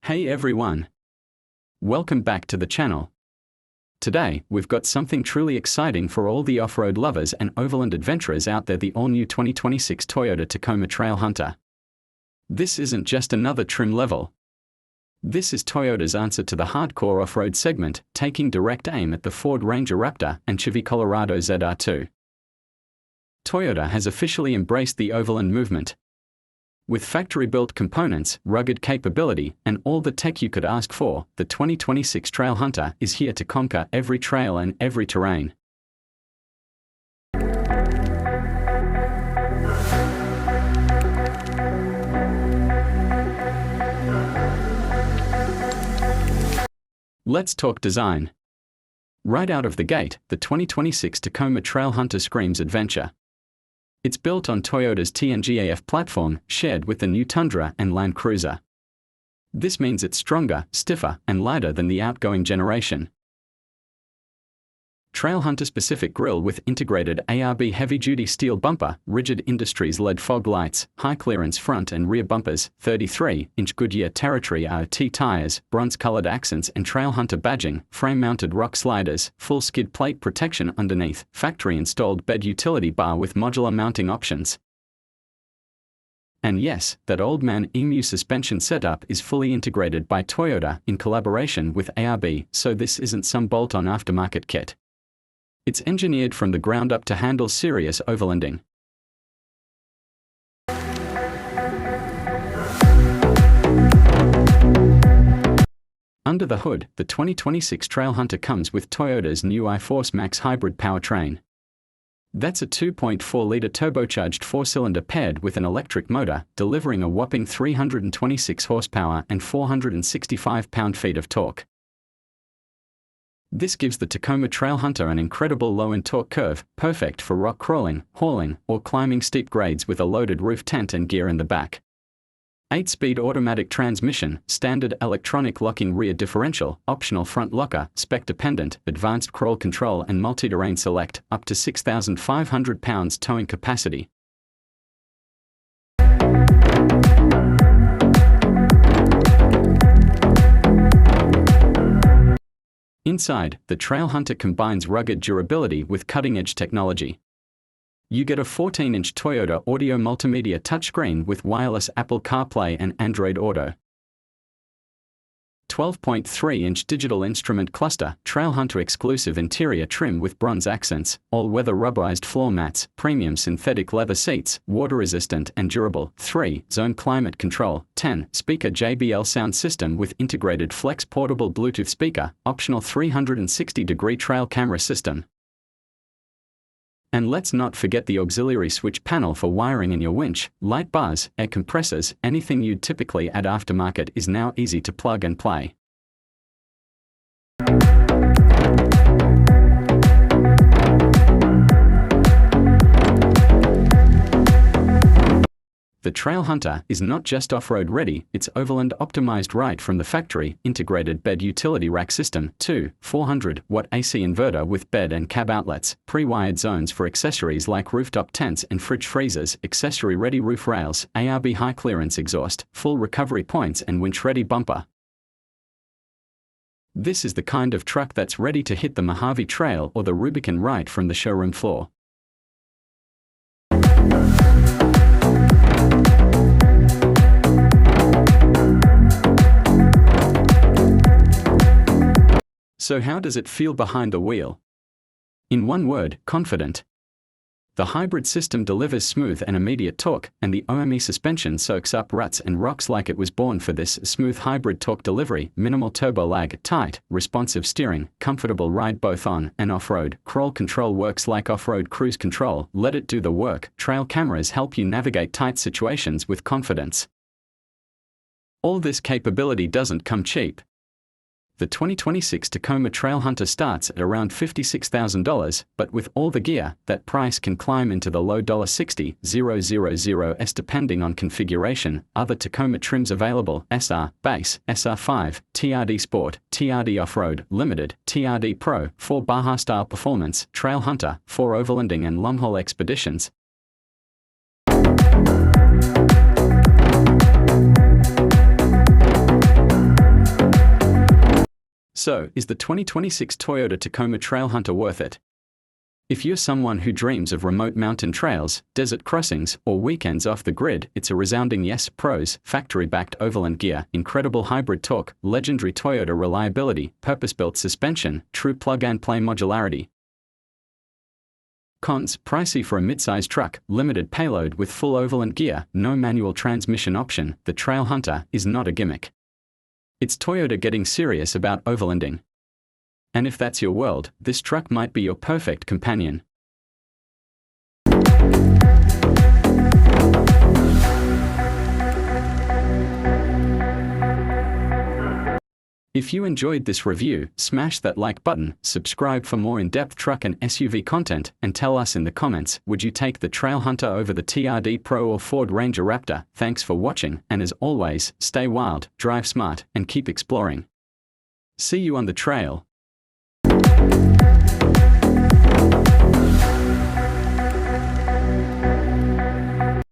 Hey everyone! Welcome back to the channel. Today, we've got something truly exciting for all the off-road lovers and overland adventurers out there, the all-new 2026 Toyota Tacoma Trailhunter. This isn't just another trim level. This is Toyota's answer to the hardcore off-road segment, taking direct aim at the Ford Ranger Raptor and Chevy Colorado ZR2. Toyota has officially embraced the overland movement. With factory-built components, rugged capability, and all the tech you could ask for, the 2026 Trailhunter is here to conquer every trail and every terrain. Let's talk design. Right out of the gate, the 2026 Tacoma Trailhunter screams adventure. It's built on Toyota's TNGAF platform, shared with the new Tundra and Land Cruiser. This means it's stronger, stiffer, and lighter than the outgoing generation. Trailhunter-specific grille with integrated ARB heavy-duty steel bumper, rigid industries-led fog lights, high-clearance front and rear bumpers, 33-inch Goodyear Territory RT tires, bronze-colored accents and Trailhunter badging, frame-mounted rock sliders, full skid plate protection underneath, factory-installed bed utility bar with modular mounting options. And yes, that old man EMU suspension setup is fully integrated by Toyota in collaboration with ARB, so this isn't some bolt-on aftermarket kit. It's engineered from the ground up to handle serious overlanding. Under the hood, the 2026 Trailhunter comes with Toyota's new iForce Max hybrid powertrain. That's a 2.4-liter turbocharged 4-cylinder paired with an electric motor, delivering a whopping 326 horsepower and 465 pound-feet of torque. This gives the Tacoma Trailhunter an incredible low-end torque curve, perfect for rock crawling, hauling, or climbing steep grades with a loaded roof tent and gear in the back. 8-speed automatic transmission, standard electronic locking rear differential, optional front locker, spec-dependent, advanced crawl control and multi-terrain select, up to 6,500 pounds towing capacity. Inside, the Trailhunter combines rugged durability with cutting-edge technology. You get a 14-inch Toyota audio multimedia touchscreen with wireless Apple CarPlay and Android Auto. 12.3-inch digital instrument cluster, Trailhunter exclusive interior trim with bronze accents, all-weather rubberized floor mats, premium synthetic leather seats, water-resistant and durable, 3-zone climate control, 10-speaker JBL sound system with integrated flex portable Bluetooth speaker, optional 360-degree trail camera system. And let's not forget the auxiliary switch panel for wiring in your winch, light bars, air compressors, anything you'd typically add aftermarket is now easy to plug and play. The Trailhunter is not just off-road ready, it's overland optimized right from the factory. Integrated bed utility rack system, 400-watt AC inverter with bed and cab outlets, pre-wired zones for accessories like rooftop tents and fridge freezers, accessory-ready roof rails, ARB high-clearance exhaust, full recovery points and winch-ready bumper. This is the kind of truck that's ready to hit the Mojave Trail or the Rubicon right from the showroom floor. So how does it feel behind the wheel? In one word, confident. The hybrid system delivers smooth and immediate torque, and the OME suspension soaks up ruts and rocks like it was born for this. Smooth hybrid torque delivery, minimal turbo lag, tight, responsive steering, comfortable ride both on and off-road. Crawl control works like off-road cruise control, let it do the work. Trail cameras help you navigate tight situations with confidence. All this capability doesn't come cheap. The 2026 Tacoma Trailhunter starts at around $56,000, but with all the gear, that price can climb into the low $60,000s depending on configuration. Other Tacoma trims available: SR, Base, SR5, TRD Sport, TRD Off-Road, Limited, TRD Pro, 4 Baja-style performance, Trailhunter, 4 overlanding and long-haul expeditions. So, is the 2026 Toyota Tacoma Trailhunter worth it? If you're someone who dreams of remote mountain trails, desert crossings, or weekends off the grid, it's a resounding yes. Pros: factory-backed Overland gear, incredible hybrid torque, legendary Toyota reliability, purpose-built suspension, true plug-and-play modularity. Cons: pricey for a mid-size truck, limited payload with full Overland gear, no manual transmission option. The Trailhunter is not a gimmick. It's Toyota getting serious about overlanding. And if that's your world, this truck might be your perfect companion. If you enjoyed this review, smash that like button, subscribe for more in-depth truck and SUV content, and tell us in the comments, would you take the Trailhunter over the TRD Pro or Ford Ranger Raptor? Thanks for watching, and as always, stay wild, drive smart, and keep exploring. See you on the trail.